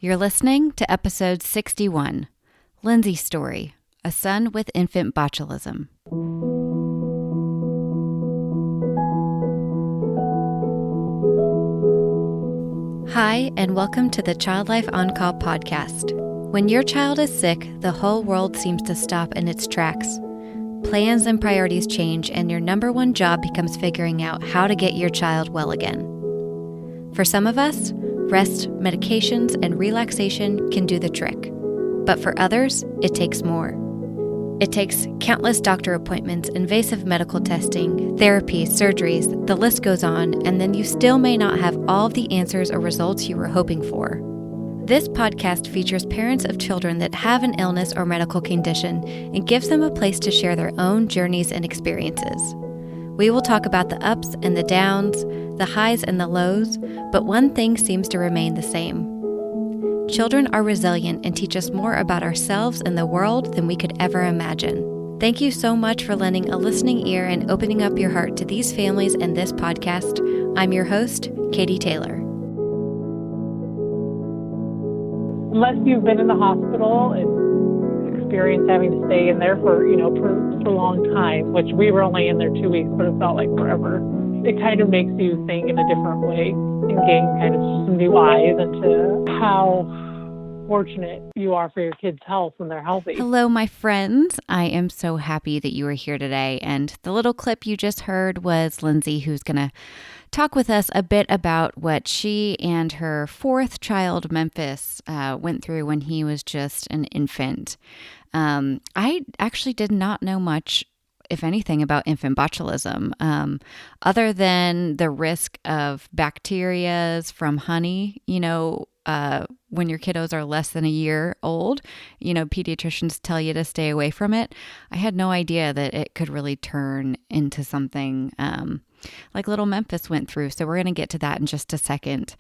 You're listening to episode 61, Lindseys Story, a son with infant botulism. Hi, and welcome to the Child Life On Call podcast. When your child is sick, the whole world seems to stop in its tracks. Plans and priorities change, and your number one job becomes figuring out how to get your child well again. For some of us, rest, medications, and relaxation can do the trick. But for others, it takes more. It takes countless doctor appointments, invasive medical testing, therapy, surgeries, the list goes on, and then you still may not have all of the answers or results you were hoping for. This podcast features parents of children that have an illness or medical condition and gives them a place to share their own journeys and experiences. We will talk about the ups and the downs, the highs and the lows, but one thing seems to remain the same. Children are resilient and teach us more about ourselves and the world than we could ever imagine. Thank you so much for lending a listening ear and opening up your heart to these families and this podcast. I'm your host, Katie Taylor. Unless you've been in the hospital and experienced having to stay in there for a long time, which we were only in there 2 weeks, but it felt like forever. It kind of makes you think in a different way and gain kind of some new eyes into how fortunate you are for your kids' health when they're healthy. Hello, my friends. I am so happy that you are here today. And the little clip you just heard was Lindsey, who's going to talk with us a bit about what she and her fourth child, Memphis, went through when he was just an infant. I actually did not know much, if anything, about infant botulism, other than the risk of bacteria from honey, when your kiddos are less than a year old, pediatricians tell you to stay away from it. I had no idea that it could really turn into something like little Memphis went through. So we're going to get to that in just a second.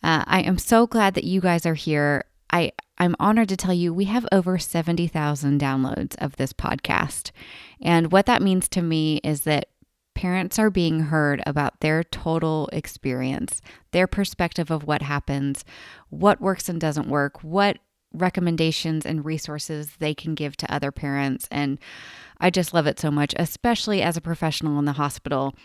I am so glad that you guys are here. I'm honored to tell you we have over 70,000 downloads of this podcast. And what that means to me is that parents are being heard about their total experience, their perspective of what happens, what works and doesn't work, what recommendations and resources they can give to other parents. And I just love it so much, especially as a professional in the hospital.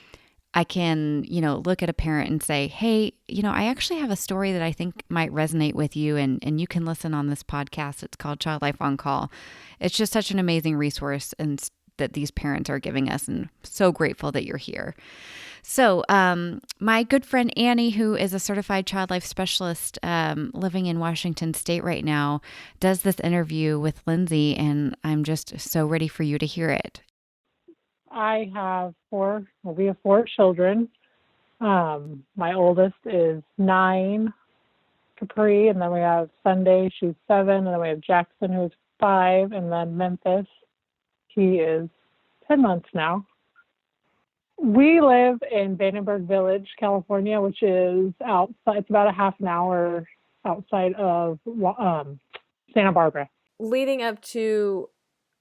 I can, look at a parent and say, hey, I actually have a story that I think might resonate with you, and you can listen on this podcast. It's called Child Life On Call. It's just such an amazing resource and that these parents are giving us, and so grateful that you're here. So my good friend Annie, who is a certified child life specialist living in Washington State right now, does this interview with Lindsey, and I'm just so ready for you to hear it. We have four children. My oldest is 9, Capri, and then we have Sunday, she's 7, and then we have Jackson, who's 5, and then Memphis, he is 10 months now. We live in Vandenberg Village, California, which is outside. It's about a half an hour outside of Santa Barbara. Leading up to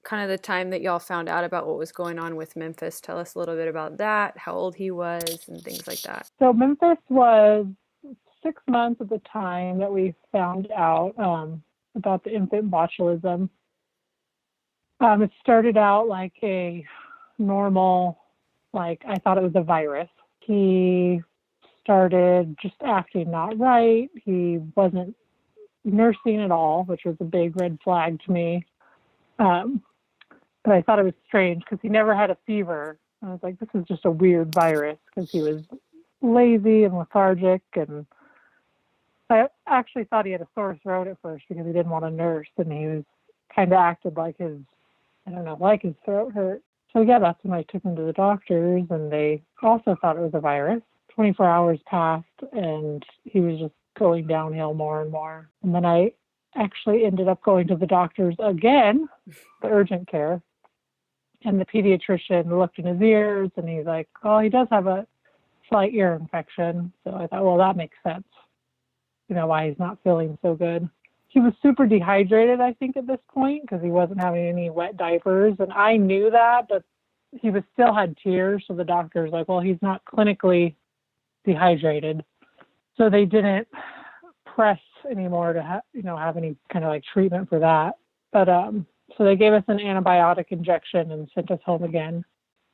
kind of the time that y'all found out about what was going on with Memphis, tell us a little bit about that, how old he was, and things like that. So Memphis was 6 months at the time that we found out about the infant botulism. It started out like a normal, I thought it was a virus. He started just acting not right. He wasn't nursing at all, which was a big red flag to me. But I thought it was strange because he never had a fever. I was like, this is just a weird virus, because he was lazy and lethargic. And I actually thought he had a sore throat at first because he didn't want to nurse, and he was kind of acted like his throat hurt. So yeah, that's when I took him to the doctors, and they also thought it was a virus. 24 hours passed, and he was just going downhill more and more. And then I actually ended up going to the doctors again, the urgent care. And the pediatrician looked in his ears, and he's like, oh, he does have a slight ear infection. So I thought, well, that makes sense, why he's not feeling so good. He was super dehydrated, I think, at this point, because he wasn't having any wet diapers. And I knew that, but he still had tears. So the doctor's like, well, he's not clinically dehydrated. So they didn't press anymore to have any kind of like treatment for that. But so they gave us an antibiotic injection and sent us home again.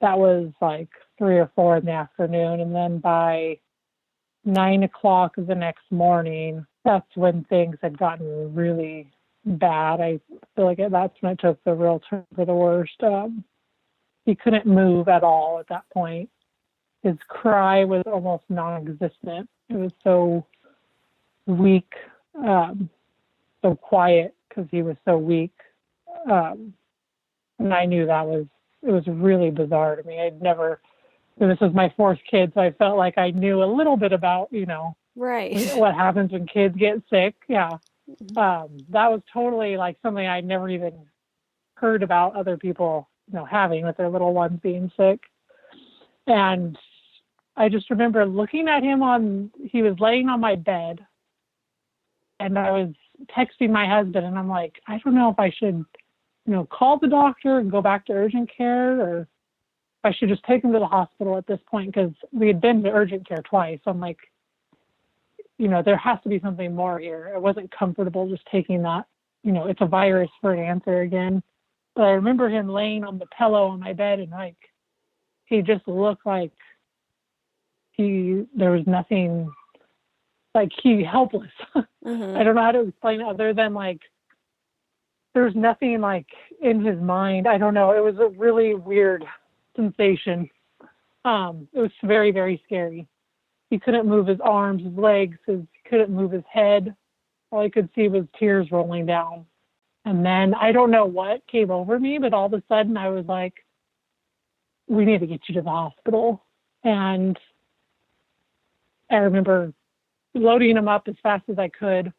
That was like 3 or 4 in the afternoon, and then by 9 o'clock the next morning, that's when things had gotten really bad. I feel like that's when it took the real turn for the worst. He couldn't move at all at that point. His cry was almost non-existent. It was so weak, so quiet because he was so weak. And I knew it was really bizarre to me. This was my 4th kid, so I felt like I knew a little bit about, right, what happens when kids get sick. Yeah. That was totally like something I'd never even heard about other people, having with their little ones being sick. And I just remember looking at him he was laying on my bed, and I was texting my husband, and I'm like, I don't know if I should, call the doctor and go back to urgent care, or if I should just take him to the hospital at this point, because we had been to urgent care twice. So I'm like, there has to be something more here. I wasn't comfortable just taking that, it's a virus for an answer again. But I remember him laying on the pillow on my bed, and like, he just looked like there was nothing, like he helpless. Mm-hmm. I don't know how to explain it other than like, there's nothing like in his mind. I don't know. It was a really weird sensation. It was very, very scary. He couldn't move his arms, his legs, he couldn't move his head. All I could see was tears rolling down. And then I don't know what came over me, but all of a sudden I was like, we need to get you to the hospital. And I remember loading him up as fast as I could,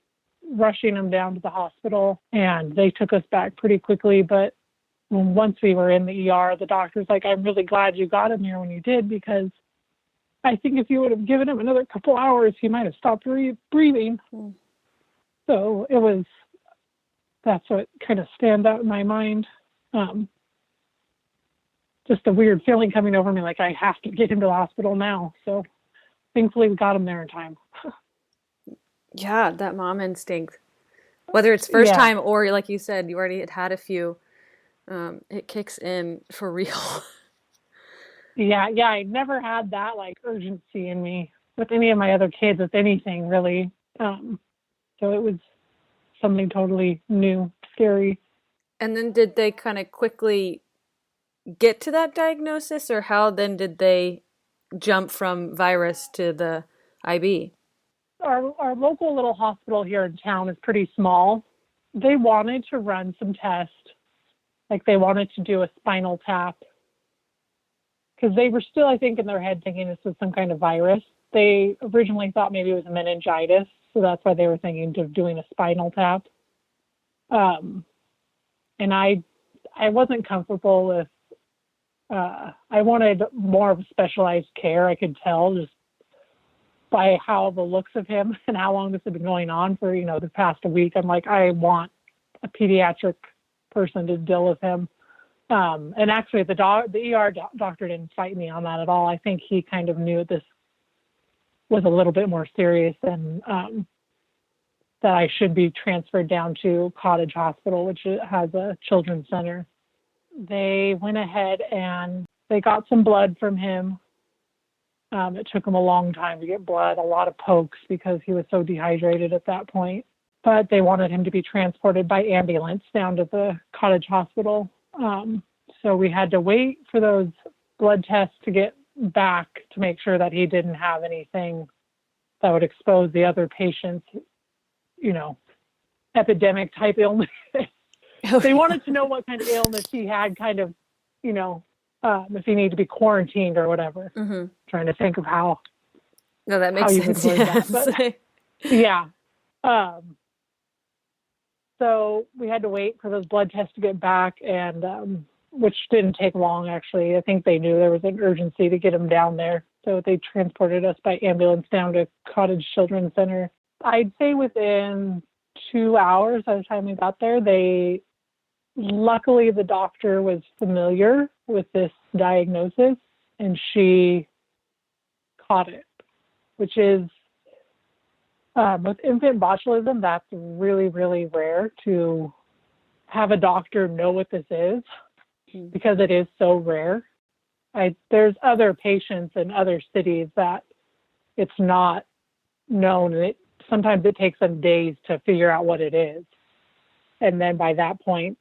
rushing him down to the hospital, and they took us back pretty quickly. But once we were in the ER, the doctor's like, I'm really glad you got him here when you did, because I think if you would have given him another couple hours, he might have stopped breathing. Mm. So that's what kind of stands out in my mind. Just a weird feeling coming over me, like I have to get him to the hospital now. So thankfully we got him there in time. Yeah, that mom instinct. Whether it's first time or, like you said, you already had a few, it kicks in for real. Yeah, I never had that like urgency in me with any of my other kids, with anything really. So it was something totally new, scary. And then did they kind of quickly get to that diagnosis, or how then did they jump from virus to the IB? Our local little hospital here in town is pretty small. They wanted to run some tests, like they wanted to do a spinal tap, because they were still, I think, in their head thinking this was some kind of virus. They originally thought maybe it was a meningitis, so that's why they were thinking of doing a spinal tap. And I wasn't comfortable with, I wanted more of a specialized care. I could tell just by how the looks of him and how long this had been going on for, the past week. I'm like, I want a pediatric person to deal with him. And actually the ER doctor didn't fight me on that at all. I think he kind of knew this was a little bit more serious than, that I should be transferred down to Cottage Hospital, which has a children's center. They went ahead and they got some blood from him. It took him a long time to get blood, a lot of pokes, because he was so dehydrated at that point. But they wanted him to be transported by ambulance down to the Cottage Hospital. So we had to wait for those blood tests to get back to make sure that he didn't have anything that would expose the other patients, epidemic type illness. They wanted to know what kind of illness he had, kind of, if he needed to be quarantined or whatever. Mm-hmm. Trying to think of how. No, that makes sense. Yes. That. But, yeah. So we had to wait for those blood tests to get back, and which didn't take long, actually. I think they knew there was an urgency to get him down there. So they transported us by ambulance down to Cottage Children's Center. I'd say within 2 hours by the time we got there, luckily the doctor was familiar with this diagnosis, and she caught it, which is With infant botulism, that's really, really rare to have a doctor know what this is because it is so rare. There's other patients in other cities that it's not known, and sometimes it takes them days to figure out what it is. And then by that point,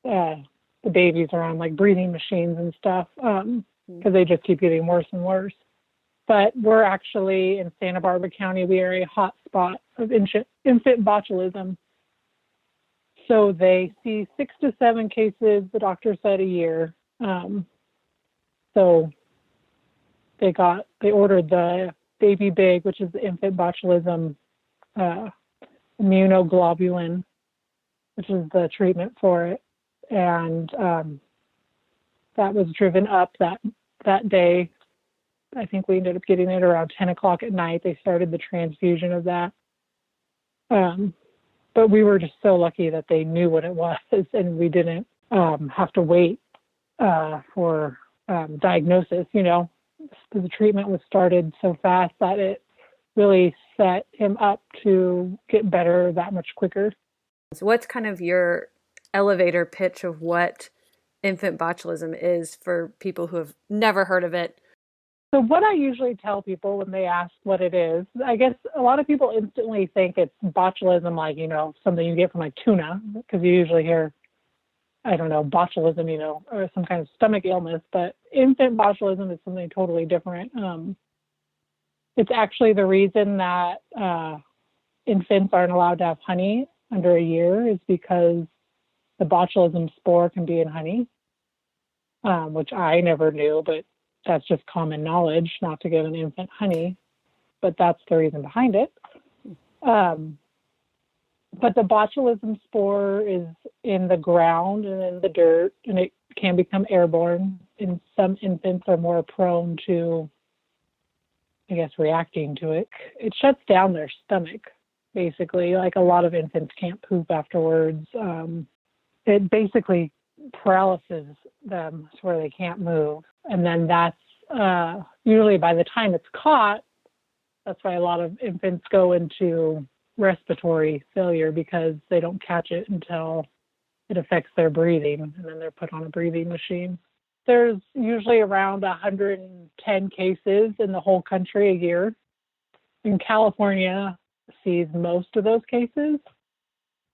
the babies are on like breathing machines and stuff because they just keep getting worse and worse. But we're actually in Santa Barbara County, we are a hot spot of infant botulism. So they see 6 to 7 cases, the doctor said, a year. So they ordered the Baby Big, which is the infant botulism immunoglobulin, which is the treatment for it. And that was driven up that day. I think we ended up getting it around 10 o'clock at night. They started the transfusion of that. But we were just so lucky that they knew what it was, and we didn't have to wait for diagnosis. The treatment was started so fast that it really set him up to get better that much quicker. So what's kind of your elevator pitch of what infant botulism is for people who have never heard of it? So what I usually tell people when they ask what it is, I guess a lot of people instantly think it's botulism, like, something you get from like tuna, because you usually hear, I don't know, botulism, or some kind of stomach illness, but infant botulism is something totally different. It's actually the reason that infants aren't allowed to have honey under a year is because the botulism spore can be in honey, which I never knew, but that's just common knowledge, not to give an infant honey, but that's the reason behind it. But the botulism spore is in the ground and in the dirt, and it can become airborne. And some infants are more prone to, I guess, reacting to it. It shuts down their stomach, basically. Like a lot of infants can't poop afterwards. It basically paralyzes them to where they can't move. And then that's usually by the time it's caught, that's why a lot of infants go into respiratory failure because they don't catch it until it affects their breathing, and then they're put on a breathing machine. There's usually around 110 cases in the whole country a year. And California sees most of those cases,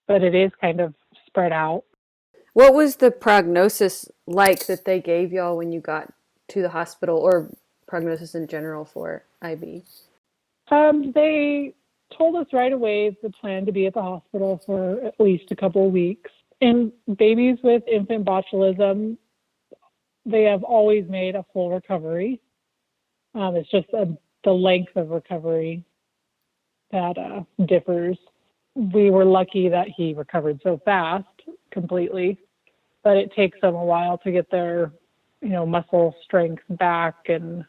but it is kind of spread out. What was the prognosis like that they gave y'all when you got to the hospital, or prognosis in general for IB? They told us right away the plan to be at the hospital for at least a couple of weeks. And babies with infant botulism, they have always made a full recovery. It's just the length of recovery that differs. We were lucky that he recovered so fast, completely, but it takes them a while to get their, muscle strength back and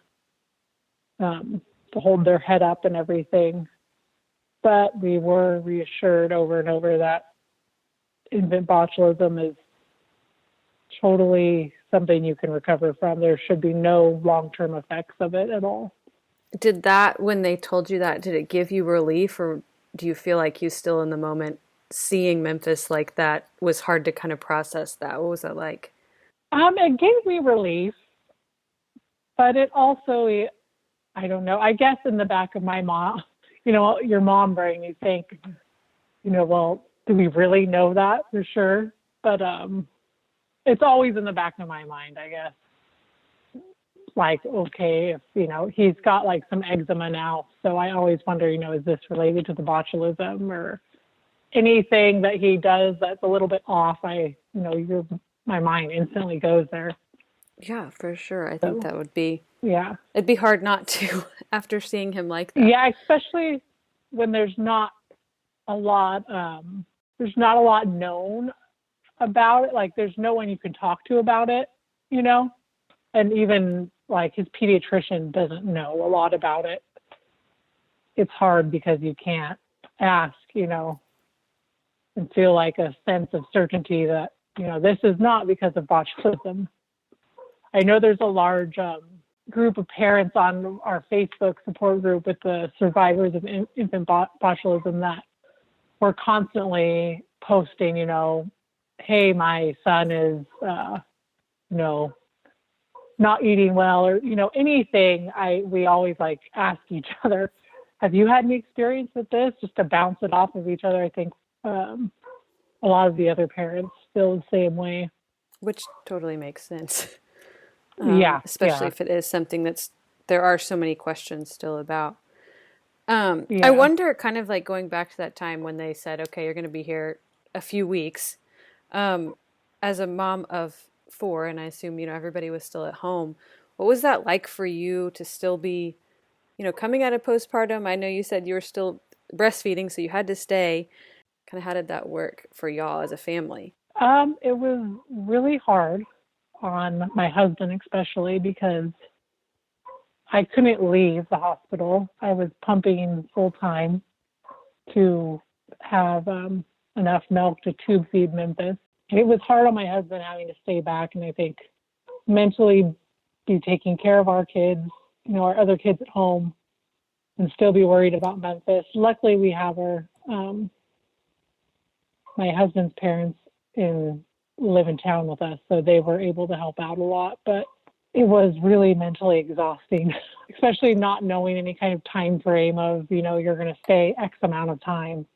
to hold their head up and everything. But we were reassured over and over that infant botulism is totally something you can recover from. There should be no long-term effects of it at all. Did that, when they told you that, did it give you relief, or do you feel like you still in the moment seeing Memphis like that was hard to kind of process that? What was that like? It gave me relief, but it also, I don't know, I guess in the back of my mom, your mom brain, you think, well, do we really know that for sure? But it's always in the back of my mind, I guess. Like, okay, if, he's got like some eczema now. So I always wonder, is this related to the botulism or anything that he does that's a little bit off? My mind instantly goes there. Yeah, for sure. I think that would be, yeah, it'd be hard not to after seeing him like that. Yeah, especially when there's not a lot known about it. Like there's no one you can talk to about it, and even like his pediatrician doesn't know a lot about it. It's hard because you can't ask, and feel like a sense of certainty that, this is not because of botulism. I know there's a large group of parents on our Facebook support group with the survivors of infant botulism that were constantly posting, hey, my son is, not eating well, or, anything. We always like ask each other, have you had any experience with this? Just to bounce it off of each other. I think a lot of the other parents feel the same way. Which totally makes sense. Especially if it is something there are so many questions still about. I wonder, kind of like going back to that time when they said, okay, you're going to be here a few weeks. As a mom of 4, and I assume, everybody was still at home, what was that like for you to still be, coming out of postpartum? I know you said you were still breastfeeding, so you had to stay. Kind of how did that work for y'all as a family? It was really hard on my husband, especially because I couldn't leave the hospital. I was pumping full time to have enough milk to tube feed Memphis. It was hard on my husband having to stay back, and I think mentally be taking care of our kids, our other kids at home, and still be worried about Memphis. Luckily, we have my husband's parents live in town with us, so they were able to help out a lot. But it was really mentally exhausting, especially not knowing any kind of time frame of, you're going to stay X amount of time,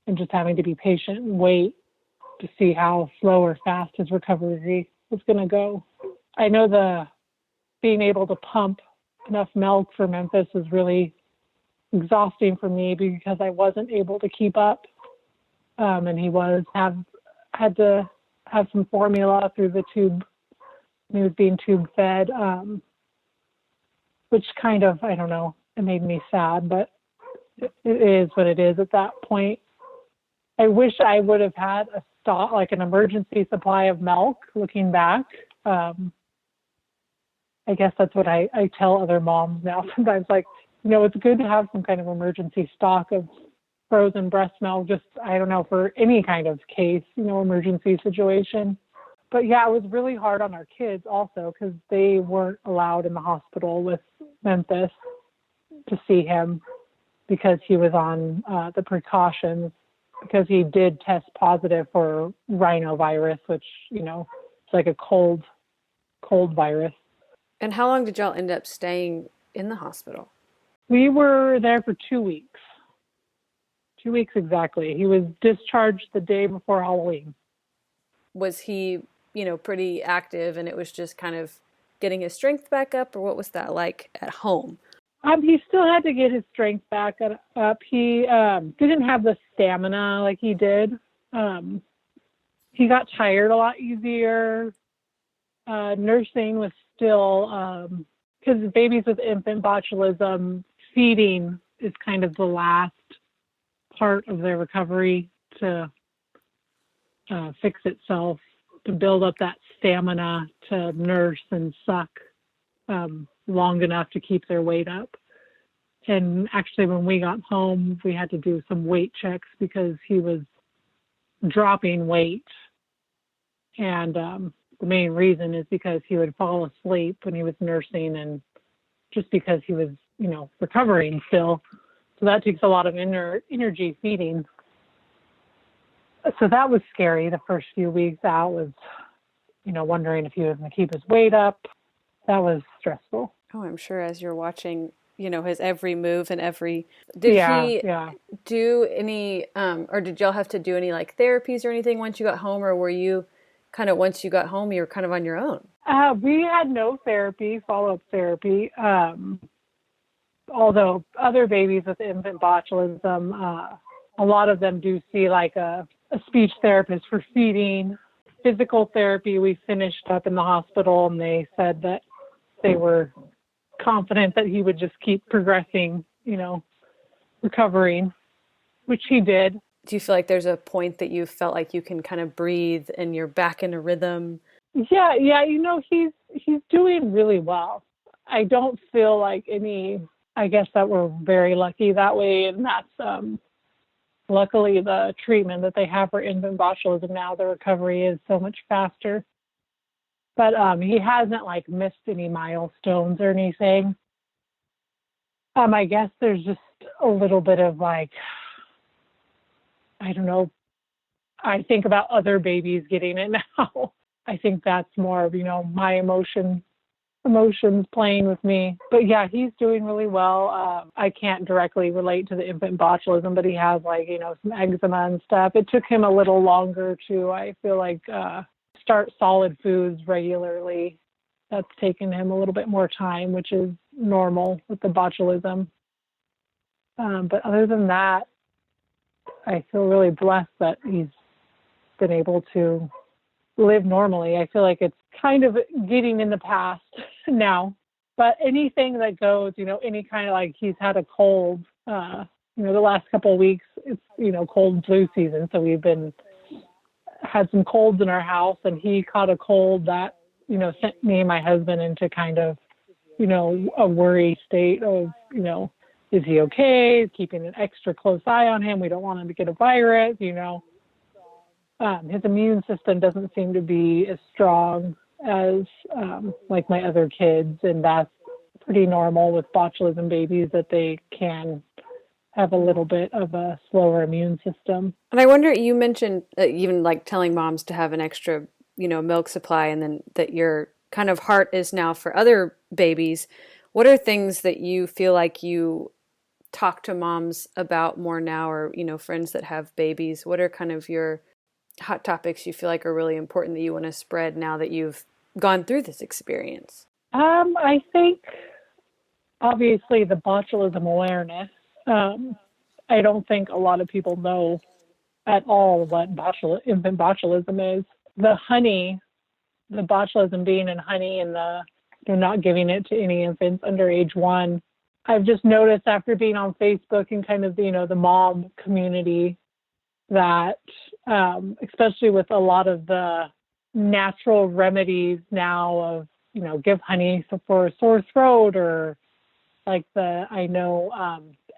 and just having to be patient and wait to see how slow or fast his recovery was going to go. I know being able to pump enough milk for Memphis was really exhausting for me because I wasn't able to keep up. And he had to have some formula through the tube. He was being tube fed, which kind of, I don't know, it made me sad, but it is what it is at that point. I wish I would have had like an emergency supply of milk looking back. I guess that's what I tell other moms now. Sometimes, like, it's good to have some kind of emergency stock of frozen breast milk, just, I don't know, for any kind of case, emergency situation. But yeah, it was really hard on our kids also because they weren't allowed in the hospital with Memphis to see him because he was on the precautions, because he did test positive for rhinovirus, which, it's like a cold virus. And how long did y'all end up staying in the hospital? We were there for 2 weeks. 2 weeks exactly. He was discharged the day before Halloween. Was he, pretty active, and it was just kind of getting his strength back up, or what was that like at home? He still had to get his strength back up. He didn't have the stamina like he did. He got tired a lot easier. Nursing was still, because babies with infant botulism, feeding is kind of the last part of their recovery to fix itself, to build up that stamina to nurse and suck long enough to keep their weight up. And actually, when we got home, we had to do some weight checks because he was dropping weight. And the main reason is because he would fall asleep when he was nursing, and just because he was, recovering still. So that takes a lot of energy feeding. So that was scary. The first few weeks out was, wondering if he was going to keep his weight up. That was stressful. Oh, I'm sure as you're watching, his every move and did he do any, or did y'all have to do any like therapies or anything once you got home, or were you kind of, once you got home, you were kind of on your own? We had no follow-up therapy. Although other babies with infant botulism, a lot of them do see like a speech therapist for feeding. Physical therapy, we finished up in the hospital, and they said that they were confident that he would just keep progressing, recovering, which he did. Do you feel like there's a point that you felt like you can kind of breathe and you're back in a rhythm? Yeah, he's doing really well. I don't feel like I guess that we're very lucky that way, and that's luckily the treatment that they have for infant botulism now, the recovery is so much faster. But he hasn't like missed any milestones or anything. I guess there's just a little bit of like, I don't know. I think about other babies getting it now. I think that's more of, my emotions playing with me. But yeah, he's doing really well. I can't directly relate to the infant botulism, but he has like, some eczema and stuff. It took him a little longer to, I feel like, start solid foods regularly. That's taken him a little bit more time, which is normal with the botulism. But other than that, I feel really blessed that he's been able to live normally. I feel like it's kind of getting in the past now. But anything that goes, any kind of like he's had a cold, the last couple of weeks, it's, cold and flu season. So we've had some colds in our house, and he caught a cold that, sent me and my husband into kind of, a worry state of, is he okay? Keeping an extra close eye on him. We don't want him to get a virus, His immune system doesn't seem to be as strong as like my other kids, and that's pretty normal with botulism babies, that they can have a little bit of a slower immune system. And I wonder, you mentioned even like telling moms to have an extra, milk supply, and then that your kind of heart is now for other babies. What are things that you feel like you talk to moms about more now, or, friends that have babies? What are kind of your hot topics you feel like are really important that you want to spread now that you've gone through this experience? I think obviously the botulism awareness. I don't think a lot of people know at all what infant botulism is. The honey, the botulism being in honey, and they're not giving it to any infants under age 1. I've just noticed after being on Facebook and kind of, the mom community, that especially with a lot of the natural remedies now of, give honey for a sore throat, or like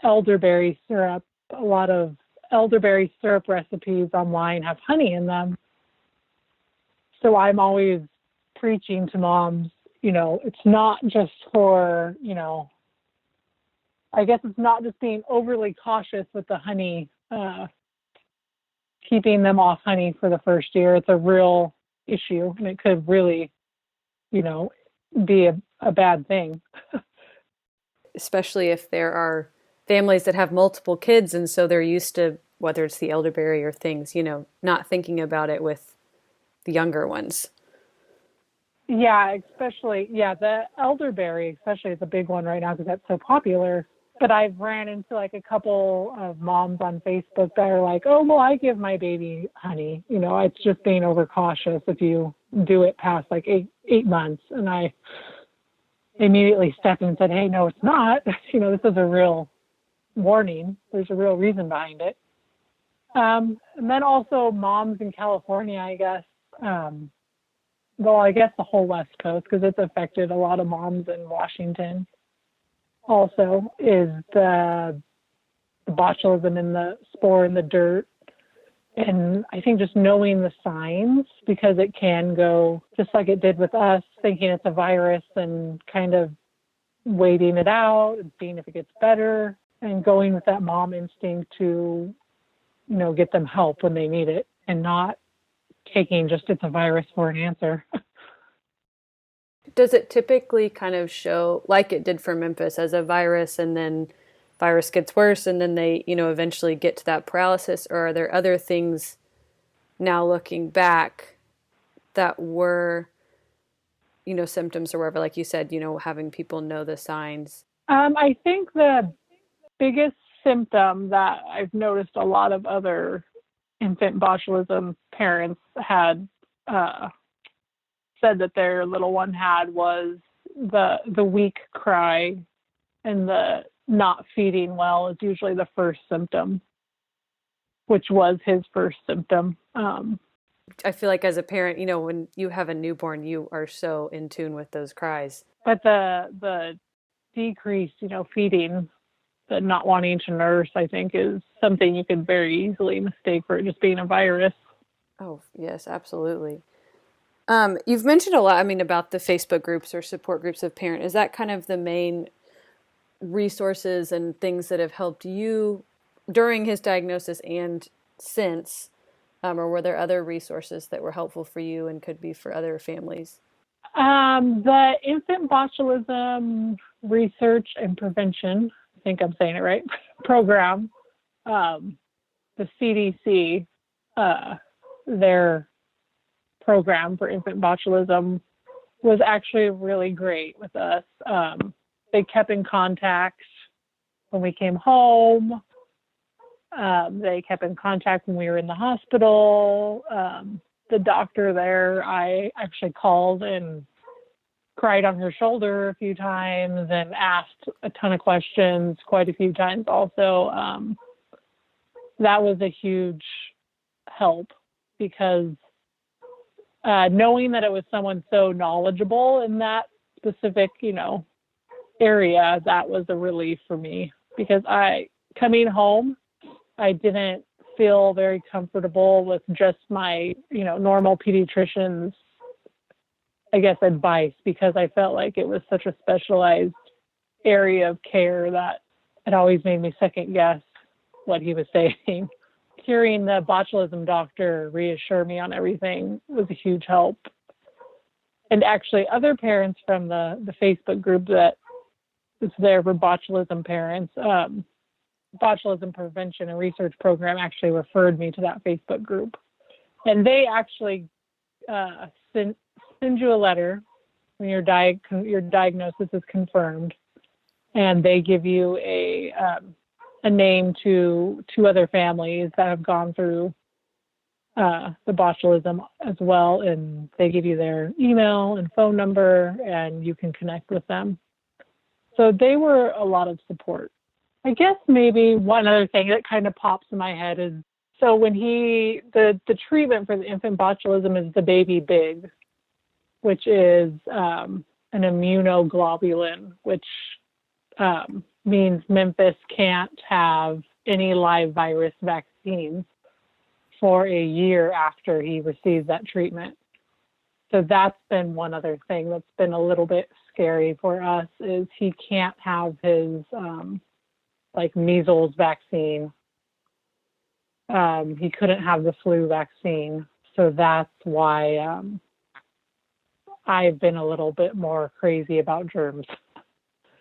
elderberry syrup. A lot of elderberry syrup recipes online have honey in them. So I'm always preaching to moms, it's not just for, I guess it's not just being overly cautious with the honey, keeping them off honey for the first year. It's a real issue, and it could really, be a bad thing. Especially if there are families that have multiple kids, and so they're used to, whether it's the elderberry or things, not thinking about it with the younger ones. Yeah, the elderberry especially is a big one right now because that's so popular. But I've ran into like a couple of moms on Facebook that are like, oh, well, I give my baby honey. It's just being overcautious if you do it past like eight months. And I immediately stepped in and said, hey, no, it's not. This is a real warning. There's a real reason behind it. And then also moms in California, I guess. I guess the whole West Coast, because it's affected a lot of moms in Washington. Also, is the botulism in the spore in the dirt. And I think just knowing the signs, because it can go just like it did with us, thinking it's a virus and kind of waiting it out and seeing if it gets better, and going with that mom instinct to, get them help when they need it, and not taking just it's a virus for an answer. Does it typically kind of show, like it did for Memphis, as a virus, and then virus gets worse, and then they, eventually get to that paralysis? Or are there other things now looking back that were, symptoms or whatever, like you said, having people know the signs? I think the biggest symptom that I've noticed a lot of other infant botulism parents had said that their little one had was the weak cry, and the not feeding well is usually the first symptom, which was his first symptom. I feel like as a parent, when you have a newborn, you are so in tune with those cries. But the decreased, feeding, the not wanting to nurse, I think, is something you could very easily mistake for it just being a virus. Oh, yes, absolutely. You've mentioned a lot, I mean, about the Facebook groups or support groups of parents. Is that kind of the main resources and things that have helped you during his diagnosis and since? Or were there other resources that were helpful for you and could be for other families? The Infant Botulism Research and Prevention, I think I'm saying it right, program, the CDC, their program for infant botulism was actually really great with us. They kept in contact when we came home. They kept in contact when we were in the hospital. The doctor there, I actually called and cried on her shoulder a few times and asked a ton of questions quite a few times also. That was a huge help because knowing that it was someone so knowledgeable in that specific, area, that was a relief for me because coming home, I didn't feel very comfortable with just my, normal pediatrician's, I guess, advice because I felt like it was such a specialized area of care that it always made me second guess what he was saying. Hearing the botulism doctor reassure me on everything was a huge help. And actually other parents from the Facebook group that was there for botulism parents, Botulism Prevention and Research Program actually referred me to that Facebook group. And they actually send you a letter when your diagnosis is confirmed, and they give you a name to two other families that have gone through the botulism as well, and they give you their email and phone number, and you can connect with them. So they were a lot of support. I guess maybe one other thing that kind of pops in my head is, so when the treatment for the infant botulism is the baby big, which is an immunoglobulin, which means Memphis can't have any live virus vaccines for a year after he receives that treatment. So that's been one other thing that's been a little bit scary for us is he can't have his measles vaccine. He couldn't have the flu vaccine. So that's why I've been a little bit more crazy about germs.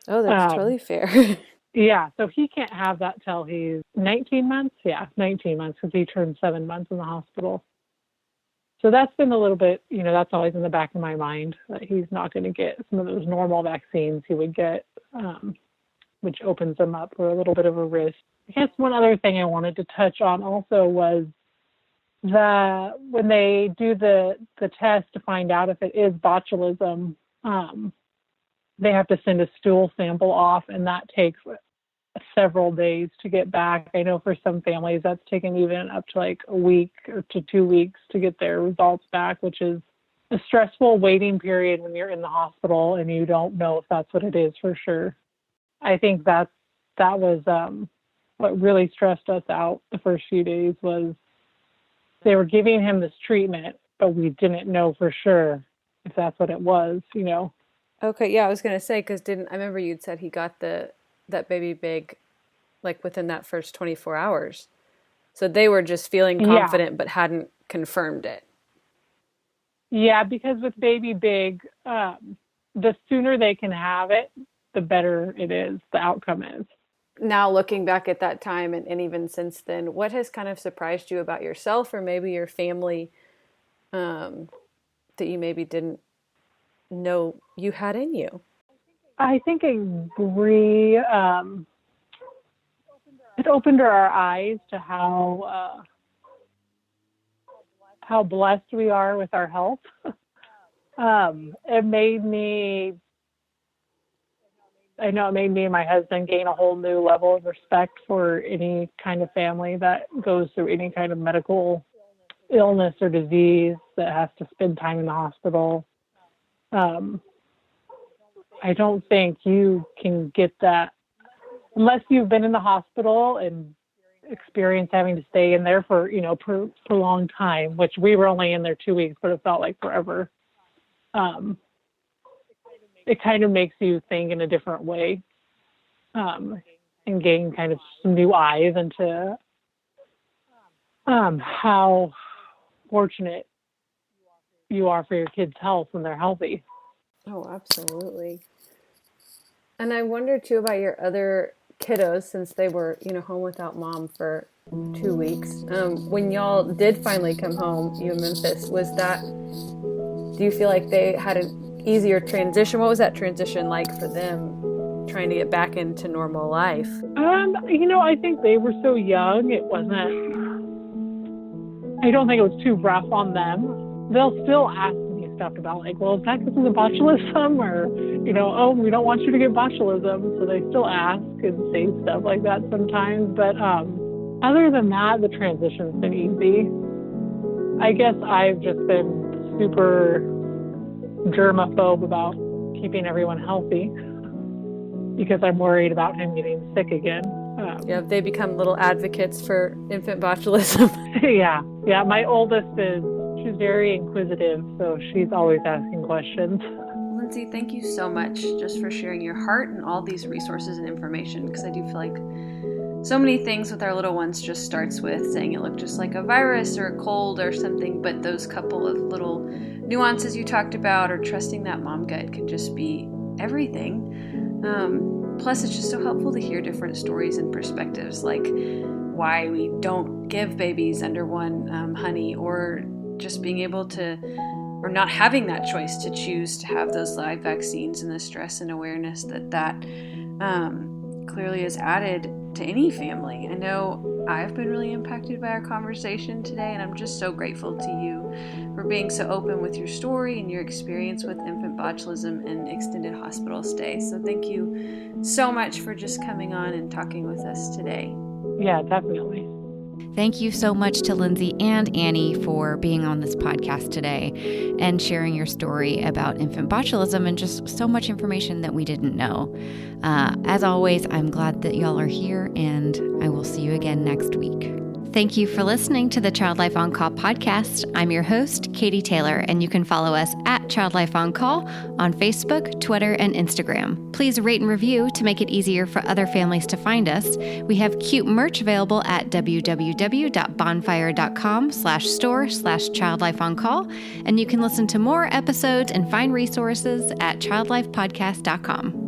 Oh, that's totally fair. Yeah, so he can't have that till he's 19 months. Yeah, 19 months because he turned 7 months in the hospital. So that's been a little bit, that's always in the back of my mind that he's not going to get some of those normal vaccines he would get, which opens him up for a little bit of a risk. I guess one other thing I wanted to touch on also was that when they do the test to find out if it is botulism, they have to send a stool sample off, and that takes several days to get back. I know for some families that's taken even up to like a week or to 2 weeks to get their results back, which is a stressful waiting period when you're in the hospital and you don't know if that's what it is for sure. I think that was what really stressed us out the first few days was they were giving him this treatment, but we didn't know for sure if that's what it was, Okay, yeah, I was going to say, because I remember you'd said he got that baby big, like within that first 24 hours. So they were just feeling confident, but hadn't confirmed it. Yeah, because with baby big, the sooner they can have it, the better it is, the outcome is. Now looking back at that time and even since then, what has kind of surprised you about yourself or maybe your family that you maybe didn't know you had in you? I think it opened our eyes to how blessed we are with our health. It made me and my husband gain a whole new level of respect for any kind of family that goes through any kind of medical illness or disease that has to spend time in the hospital. I don't think you can get that unless you've been in the hospital and experience having to stay in there for, prolonged time, which we were only in there 2 weeks, but it felt like forever. It kind of makes you think in a different way, and gain kind of some new eyes into how fortunate you are for your kids' health when they're healthy. Oh, absolutely. And I wonder too about your other kiddos, since they were, home without mom for 2 weeks. When y'all did finally come home, you in Memphis, do you feel like they had an easier transition? What was that transition like for them, trying to get back into normal life? I think they were so young, I don't think it was too rough on them. They'll still ask me stuff about is that because of the botulism, or, we don't want you to get botulism. So they still ask and say stuff like that sometimes. But other than that, the transition's been easy. I guess I've just been super germaphobe about keeping everyone healthy because I'm worried about him getting sick again. They become little advocates for infant botulism. Yeah. My oldest she's very inquisitive, so she's always asking questions. Lindsey, thank you so much just for sharing your heart and all these resources and information, because I do feel like so many things with our little ones just starts with saying it looked just like a virus or a cold or something, but those couple of little nuances you talked about, or trusting that mom gut, can just be everything. Plus, it's just so helpful to hear different stories and perspectives, like why we don't give babies under one honey, or just being able to, or not having that choice to choose to have those live vaccines, and the stress and awareness that clearly is added to any family. I know I've been really impacted by our conversation today, and I'm just so grateful to you for being so open with your story and your experience with infant botulism and extended hospital stay. So thank you so much for just coming on and talking with us today. Yeah, definitely. Thank you so much to Lindsey and Annie for being on this podcast today and sharing your story about infant botulism and just so much information that we didn't know. As always, I'm glad that y'all are here, and I will see you again next week. Thank you for listening to the Child Life On Call podcast. I'm your host, Katie Taylor, and you can follow us at Child Life On Call on Facebook, Twitter, and Instagram. Please rate and review to make it easier for other families to find us. We have cute merch available at www.bonfire.com/store/childlifeoncall, and you can listen to more episodes and find resources at childlifepodcast.com.